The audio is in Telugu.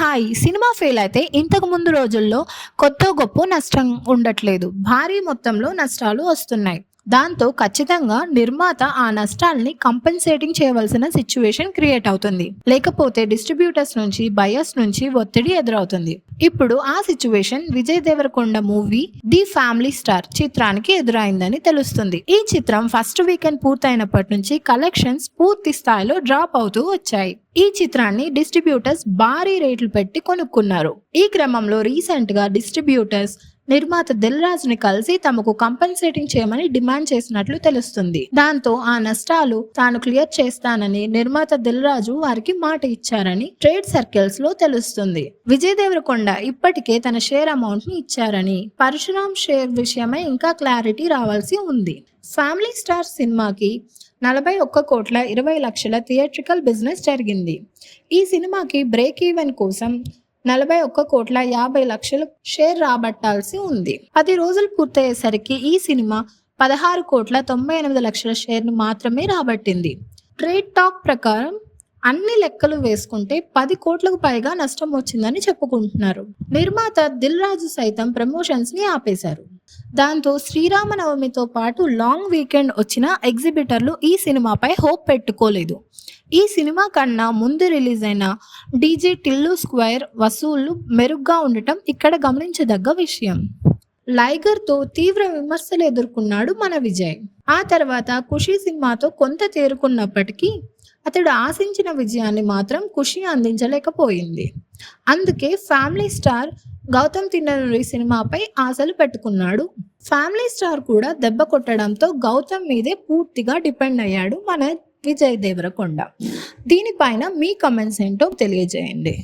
హాయ్ సినిమా ఫెయిల్ అయితే ఇంతకు ముందు రోజుల్లో కొత్త గొప్ప నష్టం ఉండట్లేదు. భారీ మొత్తంలో నష్టాలు వస్తున్నాయి. దాంతో ఖచ్చితంగా నిర్మాత ఆ నష్టాల్ని కంపెన్సేటింగ్ చేయవలసిన సిచ్యువేషన్ క్రియేట్ అవుతుంది. లేకపోతే డిస్ట్రిబ్యూటర్స్ నుంచి బయర్స్ నుంచి ఒత్తిడి ఎదురవుతుంది. ఇప్పుడు ఆ situation Vijay Deverakonda movie the family star చిత్రానికి ఎదురైందని తెలుస్తుంది. ఈ చిత్రం ఫస్ట్ వీకెండ్ పూర్తయినప్పటి నుంచి కలెక్షన్స్ పూర్తి స్థాయిలో డ్రాప్ అవుతూ వచ్చాయి. ఈ చిత్రాన్ని డిస్ట్రిబ్యూటర్స్ భారీ రేట్లు పెట్టి కొనుక్కున్నారు. ఈ క్రమంలో రీసెంట్ గా డిస్ట్రిబ్యూటర్స్ నిర్మాత దిల్ రాజు ని కలిసి తమకు కంపెన్సేటింగ్ చేయమని డిమాండ్ చేసినట్లు తెలుస్తుంది. దాంతో ఆ నష్టాలు తాను క్లియర్ చేస్తానని నిర్మాత దిల్ రాజు వారికి మాట ఇచ్చారని ట్రేడ్ సర్కిల్స్ లో తెలుస్తుంది. విజయ్ దేవరకొండ ఇప్పటికే తన షేర్ అమౌంట్ ని ఇచ్చారని, పరశురామ్ షేర్ విషయమై ఇంకా క్లారిటీ రావాల్సి ఉంది. ఫ్యామిలీ స్టార్ సినిమాకి 41,20,00,000 థియేట్రికల్ బిజినెస్ జరిగింది. ఈ సినిమాకి బ్రేక్ ఈవెన్ కోసం 41,50,00,000 షేర్ రాబట్టాల్సి ఉంది. 10 రోజులు పూర్తయ్యేసరికి ఈ సినిమా 16,98,00,000 షేర్ను మాత్రమే రాబట్టింది. ట్రేడ్ టాక్ ప్రకారం అన్ని లెక్కలు వేసుకుంటే 10 కోట్లకు పైగా నష్టం వచ్చిందని చెప్పుకుంటున్నారు. నిర్మాత దిల్ రాజు సైతం ప్రమోషన్స్ ని ఆపేశారు. దాంతో శ్రీరామనవమితో పాటు లాంగ్ వీకెండ్ వచ్చిన ఎగ్జిబిటర్లు ఈ సినిమాపై హోప్ పెట్టుకోలేదు. ఈ సినిమా కన్నా ముందు రిలీజ్ అయిన డీజే టిల్లు స్క్వేర్ వసూళ్లు మెరుగ్గా ఉండటం ఇక్కడ గమనించదగ్గ విషయం. లైగర్తో తీవ్ర విమర్శలు ఎదుర్కొన్నాడు మన విజయ్. ఆ తర్వాత ఖుషీ సినిమాతో కొంత తేరుకున్నప్పటికీ అతడు ఆశించిన విజయాన్ని మాత్రం ఖుషీ అందించలేకపోయింది. అందుకే ఫ్యామిలీ స్టార్ గౌతమ్ తిన్ననూరి సినిమాపై ఆశలు పెట్టుకున్నాడు. ఫ్యామిలీ స్టార్ కూడా దెబ్బ కొట్టడంతో గౌతమ్ మీదే పూర్తిగా డిపెండ్ అయ్యాడు మన విజయ్ దేవరకొండ. దీనిపైన మీ కమెంట్స్ ఏంటో తెలియజేయండి.